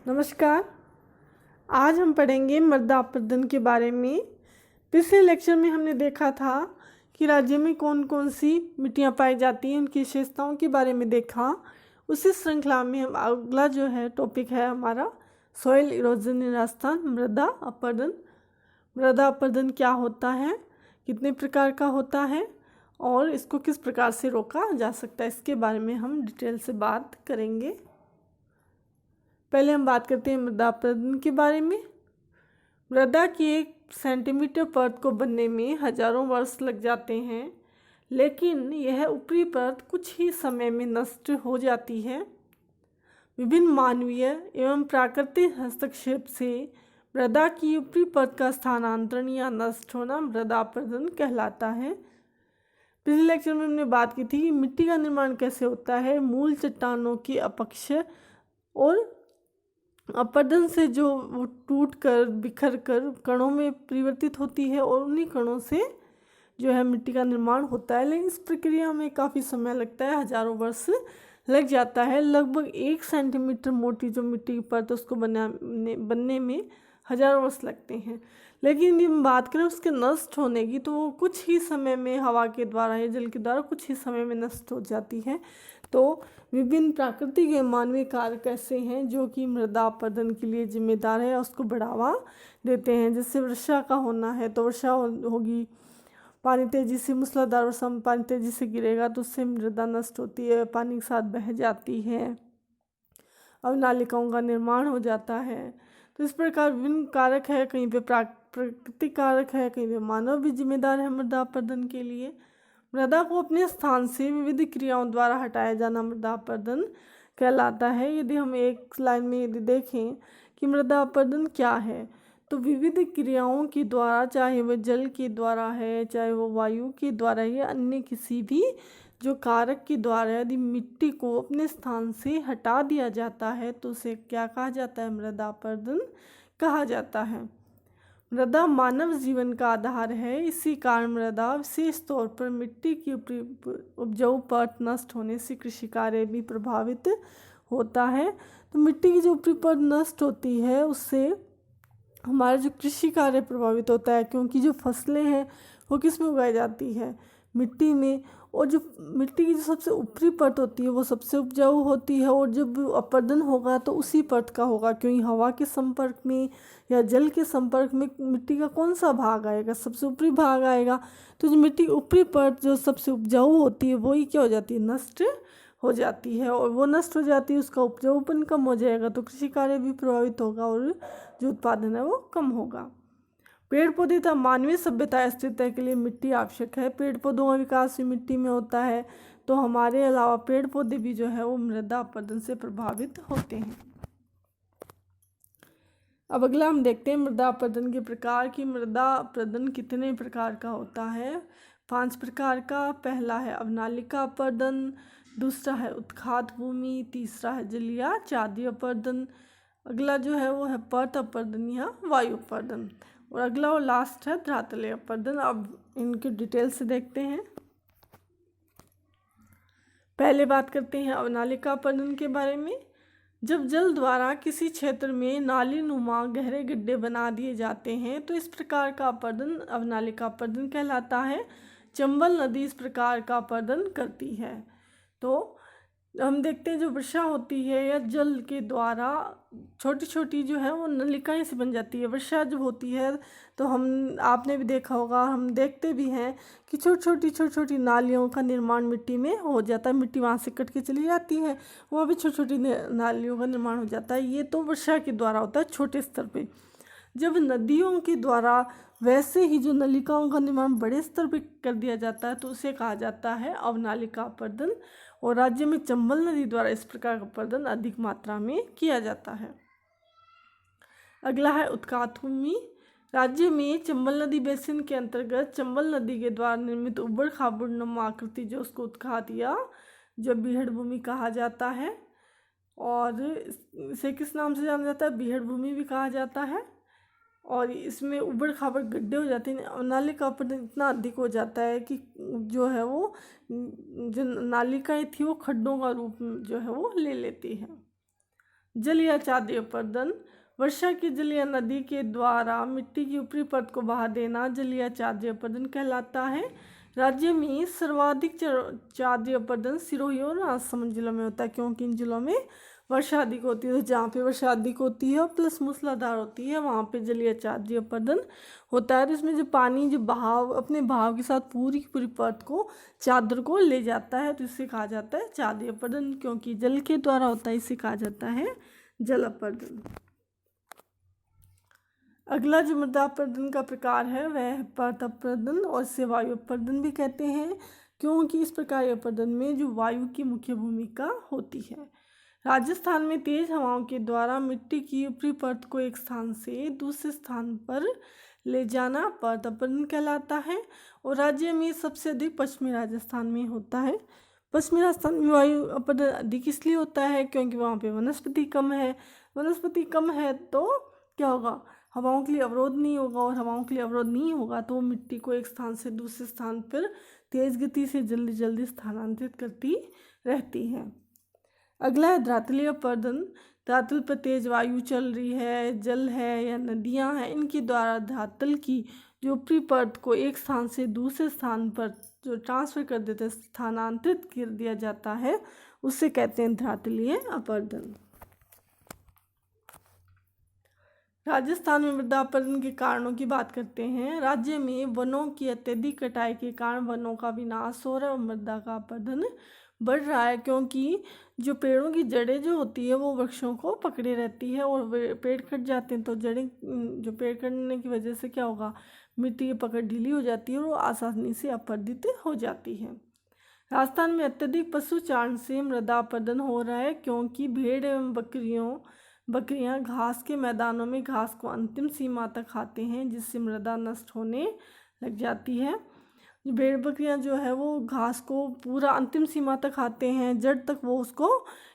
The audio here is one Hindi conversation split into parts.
नमस्कार। आज हम पढ़ेंगे मृदा अपरदन के बारे में। पिछले लेक्चर में हमने देखा था कि राज्य में कौन कौन सी मिट्टियाँ पाई जाती हैं, उनकी विशेषताओं के बारे में देखा। उसी श्रृंखला में हम अगला जो है टॉपिक है हमारा सॉइल इरोजन इन राजस्थान, मृदा अपरदन। मृदा अपरदन क्या होता है, कितने प्रकार का होता है और इसको किस प्रकार से रोका जा सकता है, इसके बारे में हम डिटेल से बात करेंगे। पहले हम बात करते हैं मृदा अपरदन के बारे में। मृदा की 1 सेंटीमीटर परत को बनने में हजारों वर्ष लग जाते हैं, लेकिन यह ऊपरी परत कुछ ही समय में नष्ट हो जाती है। विभिन्न मानवीय एवं प्राकृतिक हस्तक्षेप से मृदा की ऊपरी परत का स्थानांतरण या नष्ट होना मृदा अपरदन कहलाता है। पिछले लेक्चर में हमने बात की थी कि मिट्टी का निर्माण कैसे होता है। मूल चट्टानों के अपक्ष और अपरदन से जो वो टूट कर बिखर कर कणों में परिवर्तित होती है और उन्हीं कणों से जो है मिट्टी का निर्माण होता है। लेकिन इस प्रक्रिया में काफ़ी समय लगता है, हजारों वर्ष लग जाता है। लगभग 1 सेंटीमीटर मोटी जो मिट्टी की परत उसको बनने में हजारों वर्ष लगते हैं। लेकिन यदि हम बात करें उसके नष्ट होने की, तो वो कुछ ही समय में हवा के द्वारा या जल के द्वारा कुछ ही समय में नष्ट हो जाती है। तो विभिन्न प्राकृतिक एवं मानवीय कारक ऐसे हैं जो कि मृदा अपरदन के लिए जिम्मेदार है, उसको बढ़ावा देते हैं। जैसे वर्षा का होना है तो वर्षा होगी, पानी तेजी से मूसलाधार वर्षा में पानी तेजी से गिरेगा तो उससे मृदा नष्ट होती है, पानी के साथ बह जाती है, अवनालिकाओं का निर्माण हो जाता है। तो इस प्रकार विभिन्न कारक है, कहीं पे प्राकृतिक कारक है, कहीं पे मानव भी जिम्मेदार है मृदा अपरदन के लिए। मृदा को अपने स्थान से विविध क्रियाओं द्वारा हटाया जाना मृदा अपरदन कहलाता है। यदि हम एक लाइन में यदि देखें कि मृदा अपरदन क्या है, तो विविध क्रियाओं के द्वारा, चाहे वह जल के द्वारा है, चाहे वो वायु के द्वारा है या अन्य किसी भी जो कारक के द्वारा यदि मिट्टी को अपने स्थान से हटा दिया जाता है तो उसे क्या कहा जाता है, मृदा अपरदन कहा जाता है। मृदा मानव जीवन का आधार है, इसी कारण मृदा विशेष तौर पर मिट्टी की उपजाऊ परत नष्ट होने से कृषि कार्य भी प्रभावित होता है। तो मिट्टी की जो ऊपरी परत नष्ट होती है उससे हमारा जो कृषि कार्य प्रभावित होता है, क्योंकि जो फसलें हैं वो किस में उगाई जाती है, मिट्टी में। और जो मिट्टी की जो सबसे ऊपरी परत होती है वो सबसे उपजाऊ होती है, और जब अपरदन होगा तो उसी परत का होगा, क्योंकि हवा के संपर्क में या जल के संपर्क में मिट्टी का कौन सा भाग आएगा, सबसे ऊपरी भाग आएगा। तो जो मिट्टी ऊपरी परत जो सबसे उपजाऊ होती है वही क्या हो जाती है, नष्ट हो जाती है। और वो नष्ट हो जाती है, उसका उपजाऊपन कम हो जाएगा तो कृषि कार्य भी प्रभावित होगा और जो उत्पादन है वो कम होगा। पेड़ पौधे तथा मानवीय सभ्यता अस्तित्व के लिए मिट्टी आवश्यक है। पेड़ पौधों का विकास भी मिट्टी में होता है, तो हमारे अलावा पेड़ पौधे भी जो है वो मृदा अपरदन से प्रभावित होते हैं। अब अगला हम देखते हैं मृदा अपरदन के प्रकार की मृदा अपरदन कितने प्रकार का होता है। 5 प्रकार का। पहला है अवनालिका अपरदन, दूसरा है उत्खात भूमि, तीसरा है जलीय चादीय अपरदन, अगला जो है वो है परत अपरदन या वायु अपरदन, और अगला और लास्ट है धरातलीय अपरदन। अब इनके डिटेल से देखते हैं। पहले बात करते हैं अवनालिका अपरदन के बारे में। जब जल द्वारा किसी क्षेत्र में नाली नुमा गहरे गड्ढे बना दिए जाते हैं तो इस प्रकार का अपरदन अवनालिका अपरदन कहलाता है। चंबल नदी इस प्रकार का अपरदन करती है। तो हम देखते हैं जो वर्षा होती है या जल के द्वारा छोटी छोटी जो है वो नलिकाएं से बन जाती है। वर्षा जब होती है तो आपने भी देखा होगा, हम देखते भी हैं कि छोटी छोटी नालियों का निर्माण मिट्टी में हो जाता है। मिट्टी वहाँ से कट के चली जाती है, वहाँ भी छोटी छोटी नालियों का निर्माण हो जाता है। ये तो वर्षा के द्वारा होता है छोटे स्तर पे। जब नदियों के द्वारा वैसे ही जो नलिकाओं का निर्माण बड़े स्तर पर कर दिया जाता है तो उसे कहा जाता है अवनालिका अपरदन। और राज्य में चंबल नदी द्वारा इस प्रकार का अपरदन अधिक मात्रा में किया जाता है। अगला है उत्खात भूमि। राज्य में चंबल नदी बेसिन के अंतर्गत चंबल नदी के द्वारा निर्मित उबड़ खाबड़ नुमा आकृति जो उसको उत्खात या जो बीहड़ भूमि कहा जाता है, और इसे किस नाम से जाना जाता है, बीहड़ भूमि भी कहा जाता है। और इसमें उबड़ खाबड़ गड्ढे हो जाते हैं। नाली का अपरदन इतना अधिक हो जाता है कि जो है वो जो नालिकाएँ थी वो खड्डों का रूप जो है वो ले लेती है। जल या चादीय अपरदन, वर्षा के जल या नदी के द्वारा मिट्टी की ऊपरी परत को बहा देना जल या चादीय अपरदन कहलाता है। राज्य में सर्वाधिक चादीय अपरदन सिरोही और राजसमंद जिलों में होता है, क्योंकि इन जिलों में वर्षा अधिक होती है। तो जहाँ पे वर्षा अधिक होती है प्लस मूसलाधार होती है वहाँ पे जल या चादीय अपरदन होता है। तो इसमें जो पानी जो बहाव अपने बहाव के साथ पूरी की पूरी परत को चादर को ले जाता है, तो इससे कहा जाता है चादीय अपरदन, क्योंकि जल के द्वारा होता है, इसे कहा जाता है जल अपरदन। अगला जो मृदा अपरदन का प्रकार है वह है परत अपरदन, और इसे वायु अपरदन भी कहते हैं, क्योंकि इस प्रकार अपरदन में जो वायु की मुख्य भूमिका होती है। राजस्थान में तेज हवाओं के द्वारा मिट्टी की ऊपरी परत को एक स्थान से दूसरे स्थान पर ले जाना परत अपरदन कहलाता है, और राज्य में सबसे अधिक पश्चिमी राजस्थान में होता है। पश्चिमी राजस्थान में वायु अपरदन अधिक इसलिए होता है क्योंकि वहाँ पे वनस्पति कम है। वनस्पति कम है तो क्या होगा, हवाओं के लिए अवरोध नहीं होगा, और हवाओं के लिए अवरोध नहीं होगा तो मिट्टी को एक स्थान से दूसरे स्थान पर तेज गति से जल्दी जल्दी स्थानांतरित करती रहती है। अगला है धरातलीय अपरदन। धरातल पर तेज वायु चल रही है, जल है या नदियां हैं, इनके द्वारा धरातल की जो ऊपरी परत को एक स्थान से दूसरे स्थान पर जो ट्रांसफर कर देते हैं, स्थानांतरित कर दिया जाता है, उससे कहते हैं धरातलीय अपरदन। राजस्थान में मृदा अपरदन के कारणों की बात करते हैं। राज्य में वनों की अत्यधिक कटाई के कारण वनों का विनाश हो रहा है और मृदा का अपरदन बढ़ रहा है, क्योंकि जो पेड़ों की जड़ें जो होती है वो वृक्षों को पकड़े रहती है, और पेड़ कट जाते हैं तो जड़ें जो पेड़ कटने की वजह से क्या होगा, मिट्टी की पकड़ ढीली हो जाती है और वो आसानी से अपरदित हो जाती है। राजस्थान में अत्यधिक पशु चारण से मृदा अपरदन हो रहा है, क्योंकि भेड़ एवं बकरियां घास के मैदानों में घास को अंतिम सीमा तक खाते हैं, जिससे मृदा नष्ट होने लग जाती है। भेड़ बकरियां जो है वो घास को पूरा अंतिम सीमा तक खाते हैं, जड़ तक वो उसको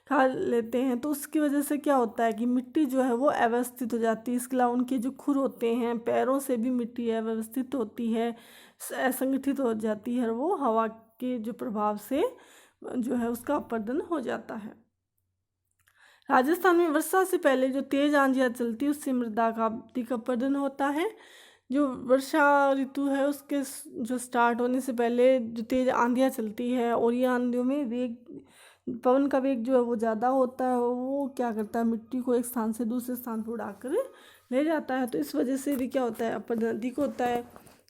खा लेते हैं, तो उसकी वजह से क्या होता है कि मिट्टी जो है वो अव्यवस्थित हो जाती है। इसके अलावा उनके जो खुर होते हैं, पैरों से भी मिट्टी अव्यवस्थित होती है, असंगठित हो जाती है, वो हवा के जो प्रभाव से जो है उसका अपरदन हो जाता है। राजस्थान में वर्षा से पहले जो तेज आंधियाँ चलती है उससे मृदा का अधिक अपरदन होता है। जो वर्षा ऋतु है उसके जो स्टार्ट होने से पहले जो तेज आंधियाँ चलती है, और ये आंधियों में पवन का वेग जो है वो ज़्यादा होता है, वो क्या करता है, मिट्टी को एक स्थान से दूसरे स्थान पर उड़ाकर ले जाता है। तो इस वजह से भी क्या होता है, अपरदन अधिक होता है,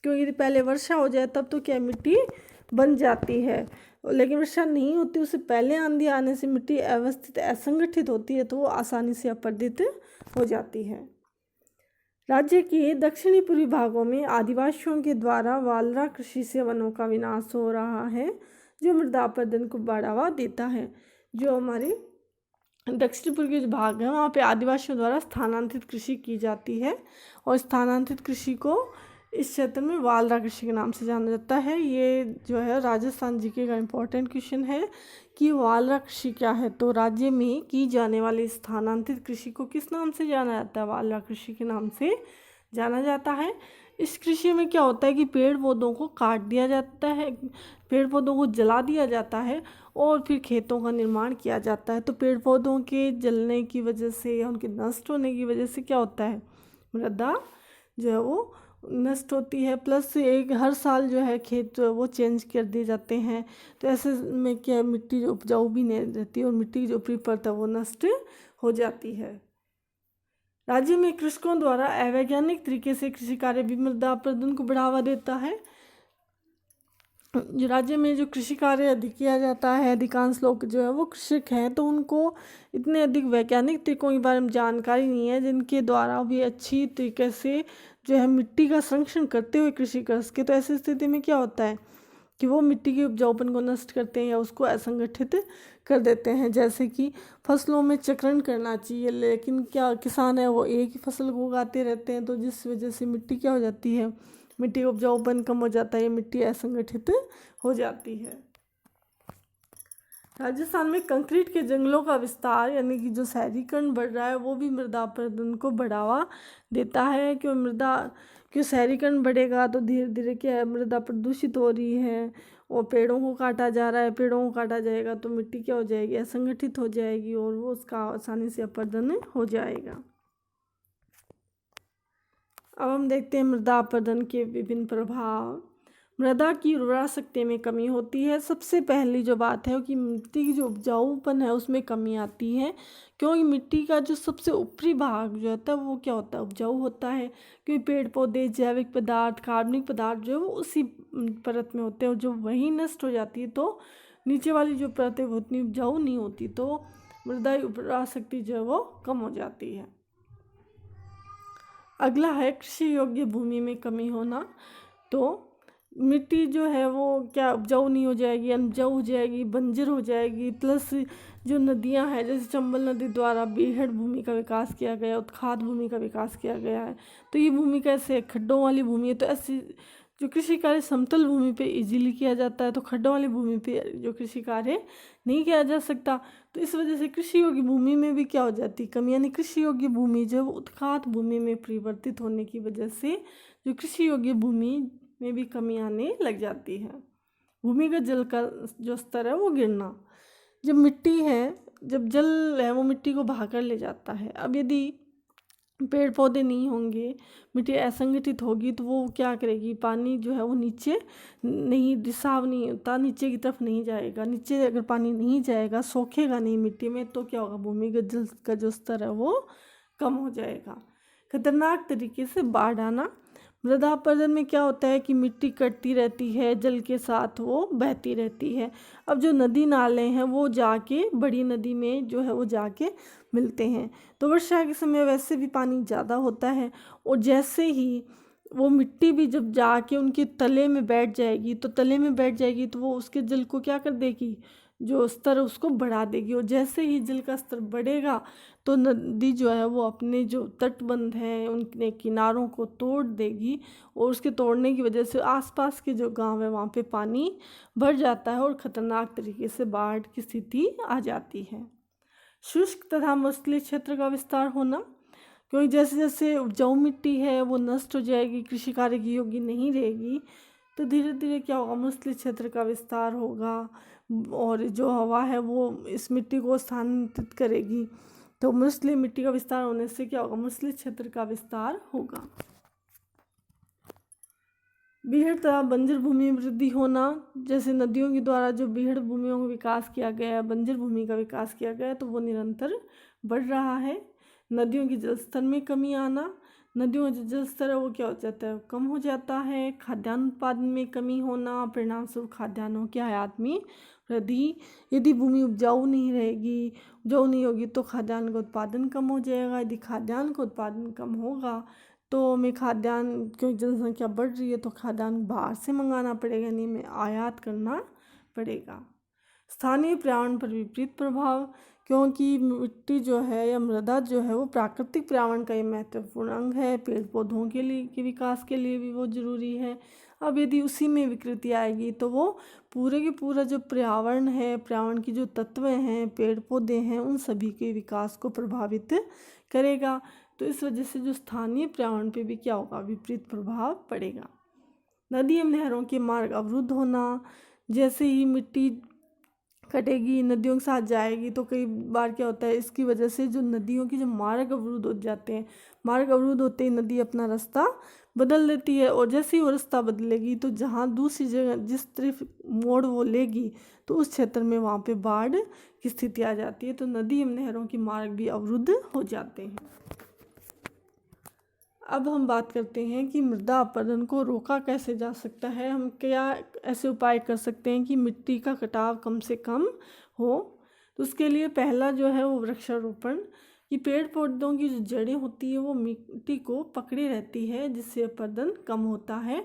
क्योंकि यदि पहले वर्षा हो जाए तब तो क्या मिट्टी बन जाती है, लेकिन वर्षा नहीं होती उससे पहले आंधी आने से मिट्टी अव्यवस्थित असंगठित होती है, तो वो आसानी से अपरदित हो जाती है। राज्य के दक्षिणी पूर्वी भागों में आदिवासियों के द्वारा वालरा कृषि से वनों का विनाश हो रहा है, जो मृदा अपरदन को बढ़ावा देता है। जो हमारे दक्षिण पूर्वी जो भाग है वहाँ पे आदिवासियों द्वारा स्थानांतरित कृषि की जाती है, और स्थानांतरित कृषि को इस क्षेत्र में वालरा कृषि के नाम से जाना जाता है। ये जो है राजस्थान जीके का इम्पोर्टेंट क्वेश्चन है कि वालरा कृषि क्या है। तो राज्य में की जाने वाली स्थानांतरित कृषि को किस नाम से जाना जाता है, वालरा कृषि के नाम से जाना जाता है। इस कृषि में क्या होता है कि पेड़ पौधों को काट दिया जाता है, पेड़ पौधों को जला दिया जाता है, और फिर खेतों का निर्माण किया जाता है। तो पेड़ पौधों के जलने की वजह से या उनके नष्ट होने की वजह से क्या होता है, मृदा जो है वो नष्ट होती है, प्लस हर साल जो है खेत वो चेंज कर दिए जाते हैं। तो ऐसे में क्या मिट्टी जो उपजाऊ भी नहीं रहती और मिट्टी की जो ऊपरी परत है वो नष्ट हो जाती है। राज्य में कृषकों द्वारा अवैज्ञानिक तरीके से कृषि कार्य भी मृदा अपरदन को बढ़ावा देता है। जो राज्य में जो कृषि कार्य अधिक किया जाता है, अधिकांश लोग जो है वो कृषक हैं, तो उनको इतने अधिक वैज्ञानिक तरीकों के बारे में जानकारी नहीं है जिनके द्वारा भी अच्छी तरीके से जो है मिट्टी का संरक्षण करते हुए कृषि कर सके। तो ऐसी स्थिति में क्या होता है कि वो मिट्टी के उपजाऊपन को नष्ट करते हैं या उसको असंगठित कर देते हैं। जैसे कि फसलों में चक्रण करना चाहिए, लेकिन क्या किसान है वो एक ही फसल को उगाते रहते हैं, तो जिस वजह से मिट्टी क्या हो जाती है, मिट्टी का उपजाऊपन कम हो जाता है, मिट्टी असंगठित हो जाती है। राजस्थान में कंक्रीट के जंगलों का विस्तार यानी कि जो शहरीकरण बढ़ रहा है वो भी मृदा अपरदन को बढ़ावा देता है। क्यों शहरीकरण बढ़ेगा तो धीरे धीरे क्या है, मृदा प्रदूषित हो रही है, और पेड़ों को काटा जा रहा है, पेड़ों को काटा जाएगा तो मिट्टी क्या हो जाएगी, असंगठित हो जाएगी और वो उसका आसानी से अपरदन हो जाएगा। अब हम देखते हैं मृदा अपरदन के विभिन्न प्रभाव। मृदा की उर्वरा शक्ति में कमी होती है। सबसे पहली जो बात है कि मिट्टी की जो उपजाऊपन है उसमें कमी आती है, क्योंकि मिट्टी का जो सबसे ऊपरी भाग जो होता है वो क्या होता है, उपजाऊ होता है, क्योंकि पेड़ पौधे, जैविक पदार्थ, कार्बनिक पदार्थ जो है वो उसी परत में होते हैं, और जो वही नष्ट हो जाती है तो नीचे वाली जो परत है वो उतनी उपजाऊ नहीं होती, तो मृदा उर्वरा शक्ति जो है वो कम हो जाती है। अगला है कृषि योग्य भूमि में कमी होना। तो मिट्टी जो है वो क्या उपजाऊ नहीं हो जाएगी, अनउपजाऊ हो जाएगी, बंजर हो जाएगी। प्लस जो नदियां हैं, जैसे चंबल नदी द्वारा बीहड़ भूमि का विकास किया गया, उत्खाद भूमि का विकास किया गया है, तो ये भूमि कैसे खड्डों वाली भूमि है, तो ऐसी जो कृषि कार्य समतल भूमि पे इजीली किया जाता है, तो खड्डों वाली भूमि पे जो कृषि कार्य नहीं किया जा सकता। तो इस वजह से कृषि योग्य भूमि में भी क्या हो जाती है, कमी, यानी कृषि योग्य भूमि जो उत्खाद भूमि में परिवर्तित होने की वजह से जो कृषि योग्य भूमि में भी कमी आने लग जाती है। भूमिगत जल का जो स्तर है वो गिरना। जब मिट्टी है, जब जल है वो मिट्टी को बहाकर ले जाता है। अब यदि पेड़ पौधे नहीं होंगे, मिट्टी असंगठित होगी, तो वो क्या करेगी, पानी जो है वो नीचे नहीं, रिसाव नहीं होता, नीचे की तरफ नहीं जाएगा। नीचे अगर पानी नहीं जाएगा, सोखेगा नहीं मिट्टी में, तो क्या होगा, भूमिगत जल का जो स्तर है वो कम हो जाएगा। खतरनाक तरीके से बाढ़ आना। मृदा अपरदन में क्या होता है कि मिट्टी कटती रहती है, जल के साथ वो बहती रहती है। अब जो नदी नाले हैं वो जाके बड़ी नदी में जो है वो जाके मिलते हैं, तो वर्षा के समय वैसे भी पानी ज़्यादा होता है, और जैसे ही वो मिट्टी भी जब जाके उनके तले में बैठ जाएगी, तो तले में बैठ जाएगी तो वो उसके जल को क्या कर देगी, जो स्तर उसको बढ़ा देगी, और जैसे ही जल का स्तर बढ़ेगा तो नदी जो है वो अपने जो तटबंध हैं उनके किनारों को तोड़ देगी, और उसके तोड़ने की वजह से आसपास के जो गांव है वहाँ पे पानी भर जाता है और ख़तरनाक तरीके से बाढ़ की स्थिति आ जाती है। शुष्क तथा मरुस्थलीय क्षेत्र का विस्तार होना, क्योंकि जैसे जैसे उपजाऊ मिट्टी है वो नष्ट हो जाएगी, कृषि कार्य की योग्य नहीं रहेगी, तो धीरे धीरे क्या होगा, मरुस्थलीय क्षेत्र का विस्तार होगा, और जो हवा है वो इस मिट्टी को स्थानांतरित करेगी, तो मरुस्थलीय मिट्टी का विस्तार होने से क्या होगा, मरुस्थलीय क्षेत्र का विस्तार होगा। बीहड़ तथा बंजर भूमि में वृद्धि होना, जैसे नदियों के द्वारा जो बीहड़ भूमियों का विकास किया गया है, बंजर भूमि का विकास किया गया है, तो वो निरंतर बढ़ रहा है। नदियों के जल स्तर में कमी आना, नदियों का जो जल स्तर है वो क्या हो जाता है, कम हो जाता है। खाद्यान्न उत्पादन में कमी होना, परिणाम स्वरूप खाद्यान्नों के आयात में वृद्धि। यदि भूमि उपजाऊ नहीं रहेगी, उपजाऊ नहीं होगी, तो खाद्यान्न का उत्पादन कम हो जाएगा। यदि खाद्यान्न का उत्पादन कम होगा तो हमें खाद्यान्न, क्योंकि जनसंख्या बढ़ रही है तो खाद्यान्न बाहर से मंगाना पड़ेगा, यानी हमें आयात करना पड़ेगा। स्थानीय पर्यावरण पर विपरीत प्रभाव, क्योंकि मिट्टी जो है या मृदा जो है वो प्राकृतिक पर्यावरण का एक महत्वपूर्ण अंग है, पेड़ पौधों के लिए के विकास के लिए भी वो जरूरी है। अब यदि उसी में विकृति आएगी तो वो पूरे के पूरा जो पर्यावरण है, पर्यावरण की जो तत्व हैं, पेड़ पौधे हैं, उन सभी के विकास को प्रभावित करेगा। तो इस वजह से जो स्थानीय पर्यावरण पे भी क्या होगा, विपरीत प्रभाव पड़ेगा। नदी एवं नहरों के मार्ग अवरुद्ध होना, जैसे ही मिट्टी कटेगी, नदियों के साथ जाएगी, तो कई बार क्या होता है, इसकी वजह से जो नदियों के जो मार्ग अवरुद्ध हो जाते हैं, मार्ग अवरुद्ध होते ही नदी अपना रास्ता बदल लेती है, और जैसे ही वो रास्ता बदलेगी तो जहाँ दूसरी जगह जिस तरफ मोड़ वो लेगी तो उस क्षेत्र में वहाँ पे बाढ़ की स्थिति आ जाती है, तो नदी एवं नहरों के मार्ग भी अवरुद्ध हो जाते हैं। अब हम बात करते हैं कि मृदा अपरदन को रोका कैसे जा सकता है। हम क्या ऐसे उपाय कर सकते हैं कि मिट्टी का कटाव कम से कम हो। तो उसके लिए पहला जो है वो वृक्षारोपण, कि पेड़ पौधों की जो जड़ें होती है वो मिट्टी को पकड़े रहती है, जिससे अपरदन कम होता है।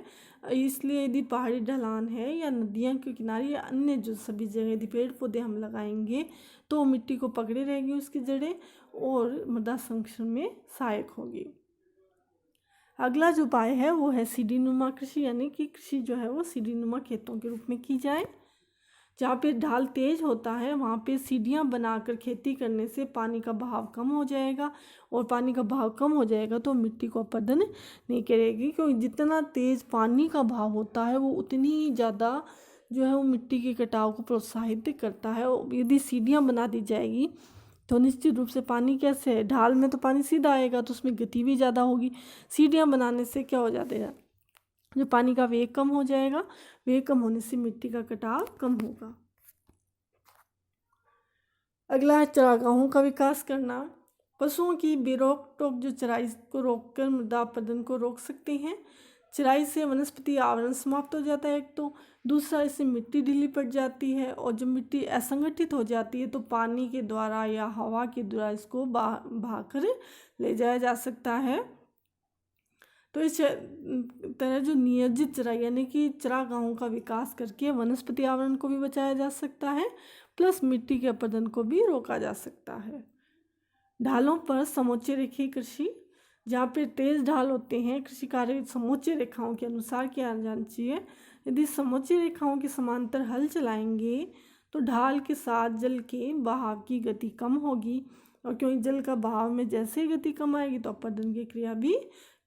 इसलिए यदि पहाड़ी ढलान है या नदियाँ के किनारे या अन्य जो सभी जगह यदि पेड़ पौधे हम लगाएंगे तो मिट्टी को पकड़े रहेगी उसकी जड़ें, और मृदा संरक्षण में सहायक होगी। अगला जो उपाय है वो है सीढ़ी नुमा कृषि, यानी कि कृषि जो है वो सीढ़ी नुमा खेतों के रूप में की जाए। जहाँ पे ढाल तेज होता है वहाँ पे सीढ़ियाँ बनाकर खेती करने से पानी का बहाव कम हो जाएगा, और पानी का बहाव कम हो जाएगा तो मिट्टी को अपरदन नहीं करेगी, क्योंकि जितना तेज पानी का बहाव होता है वो उतनी ही ज़्यादा जो है वो मिट्टी के कटाव को प्रोत्साहित करता है। और यदि सीढ़ियाँ बना दी जाएगी तो निश्चित रूप से पानी कैसे है, ढाल में तो पानी सीधा आएगा तो उसमें गति भी ज़्यादा होगी। सीढ़ियाँ बनाने से क्या हो जाएगा, जो पानी का वेग कम हो जाएगा, वेग कम होने से मिट्टी का कटाव कम होगा। अगला है चरागाहों का विकास करना। पशुओं की बेरोक टोक जो चराई को रोककर मृदा अपरदन को रोक सकते हैं। चराई से वनस्पति आवरण समाप्त हो जाता है एक तो, दूसरा इससे मिट्टी ढीली पड़ जाती है, और जब मिट्टी असंगठित हो जाती है तो पानी के द्वारा या हवा के द्वारा इसको बहाकर ले जाया जा सकता है। तो इस तरह जो नियोजित चराई यानी कि चरागाहों का विकास करके वनस्पति आवरण को भी बचाया जा सकता है, प्लस मिट्टी के अपरदन को भी रोका जा सकता है। ढालों पर समोच्च रेखीय कृषि, जहाँ पे तेज ढाल होते हैं, कृषि कार्य समोच्च रेखाओं के अनुसार किया जाना चाहिए। यदि समोच्च रेखाओं के समांतर हल चलाएंगे तो ढाल के साथ जल के बहाव की गति कम होगी, और क्योंकि जल का बहाव में जैसे ही गति कम आएगी तो अपरदन की क्रिया भी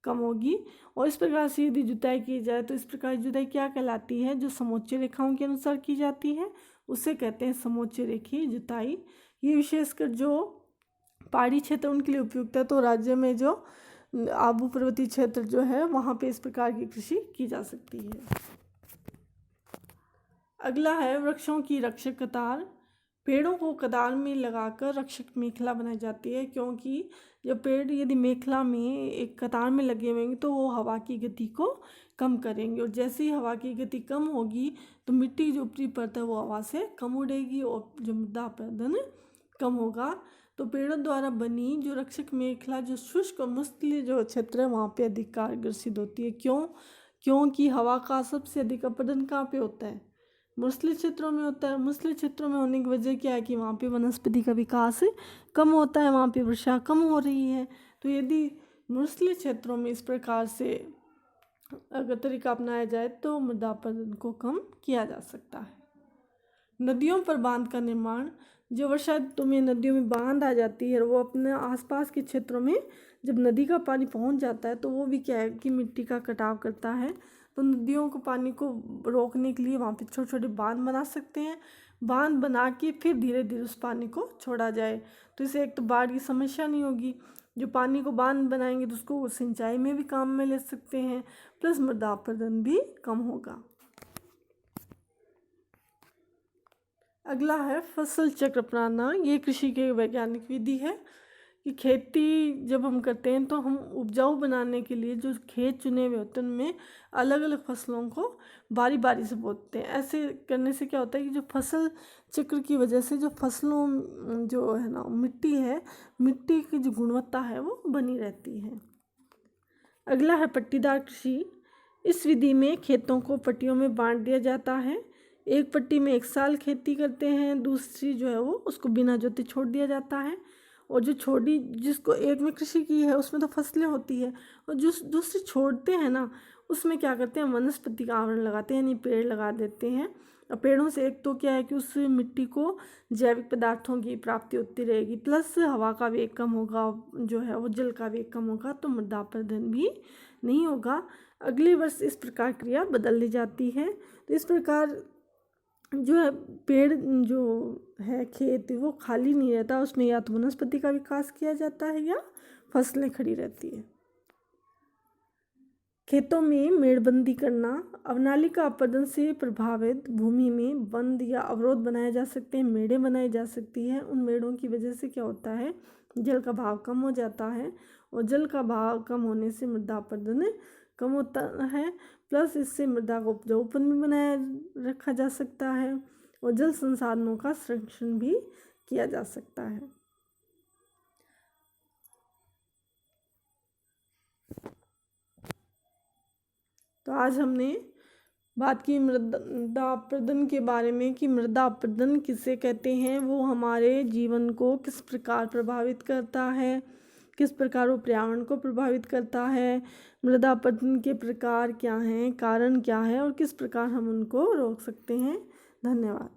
कम होगी। और इस प्रकार से यदि जुताई की जाए तो इस प्रकार की जुताई क्या कहलाती है, जो समोच्च रेखाओं के अनुसार की जाती है उसे कहते हैं समोच्च रेखीय जुताई। ये विशेषकर जो पहाड़ी क्षेत्र उनके लिए उपयुक्त है। तो राज्य में जो आबू पर्वतीय क्षेत्र जो है वहाँ पे इस प्रकार की कृषि की जा सकती है। अगला है वृक्षों की रक्षक कतार। पेड़ों को कतार में लगाकर रक्षक मेखला बनाई जाती है, क्योंकि जब पेड़ यदि मेखला में एक कतार में लगे हुए तो वो हवा की गति को कम करेंगे, और जैसे ही हवा की गति कम होगी तो मिट्टी जो ऊपरी परत है वो हवा से कम उड़ेगी और जो मृदा अपरदन कम होगा। तो पेड़ों द्वारा बनी जो रक्षक मेखला जो शुष्क और मुश्किल जो क्षेत्र है वहाँ पे अधिक कारगर सिद्ध होती है। क्योंकि हवा का सबसे अधिक अपरदन कहाँ पे होता है, मुश्किल क्षेत्रों में होता है। मुश्किल क्षेत्रों में होने की वजह क्या है कि वहाँ पे वनस्पति का विकास कम होता है, वहाँ पे वर्षा कम हो रही है। तो यदि मुश्किल क्षेत्रों में इस प्रकार से अगर तरीका अपनाया जाए तो मृदा अपरदन को कम किया जा सकता है। नदियों पर बांध का निर्माण, जो वर्षा ऋतु में नदियों में बांध आ जाती है, वो अपने आसपास के क्षेत्रों में जब नदी का पानी पहुंच जाता है तो वो भी क्या है कि मिट्टी का कटाव करता है। तो नदियों को पानी को रोकने के लिए वहाँ पे छोटे छोटे बांध बना सकते हैं। बांध बना के फिर धीरे धीरे उस पानी को छोड़ा जाए, तो इससे एक तो बाढ़ की समस्या नहीं होगी। जो पानी को बांध बनाएंगे तो उसको सिंचाई में भी काम में ले सकते हैं, प्लस मृदा अपरदन भी कम होगा। अगला है फसल चक्र अपनाना। ये कृषि की वैज्ञानिक विधि है कि खेती जब हम करते हैं तो हम उपजाऊ बनाने के लिए जो खेत चुने हुए होते हैं उनमें अलग अलग फसलों को बारी बारी से बोते हैं। ऐसे करने से क्या होता है कि जो फसल चक्र की वजह से जो फसलों जो है ना मिट्टी है, मिट्टी की जो गुणवत्ता है वो बनी रहती है। अगला है पट्टीदार कृषि। इस विधि में खेतों को पट्टियों में बांट दिया जाता है। एक पट्टी में 1 साल खेती करते हैं, दूसरी जो है वो उसको बिना जोते छोड़ दिया जाता है। और जो छोड़ी जिसको एक में कृषि की है उसमें तो फसलें होती है, और जो दूसरी छोड़ते हैं ना उसमें क्या करते हैं वनस्पति का आवरण लगाते हैं, यानी पेड़ लगा देते हैं। और पेड़ों से एक तो क्या है कि उस मिट्टी को जैविक पदार्थों की प्राप्ति होती रहेगी, प्लस हवा का वेग कम होगा, जो है वो जल का वेग कम होगा, तो मृदा अपरदन भी नहीं होगा। अगले वर्ष इस प्रकार क्रिया बदल दी जाती है। तो इस प्रकार जो है पेड़ जो है खेत वो खाली नहीं रहता, उसमें या तो वनस्पति का विकास किया जाता है या फसलें खड़ी रहती है। खेतों में मेड़बंदी करना। अवनालिका अपरदन से प्रभावित भूमि में बंद या अवरोध बनाए जा सकते हैं, मेड़ें बनाई जा सकती हैं। उन मेड़ों की वजह से क्या होता है, जल का भाव कम हो जाता है, और जल का भाव कम होने से मृदा अपरदन कम होता है, प्लस इससे मृदा को उपजाऊपन भी बनाए रखा जा सकता है, और जल संसाधनों का संरक्षण भी किया जा सकता है। तो आज हमने बात की मृदा अपरदन के बारे में कि मृदा अपरदन किसे कहते हैं, वो हमारे जीवन को किस प्रकार प्रभावित करता है, किस प्रकार वो पर्यावरण को प्रभावित करता है, मृदा अपरदन के प्रकार क्या हैं, कारण क्या है, और किस प्रकार हम उनको रोक सकते हैं। धन्यवाद।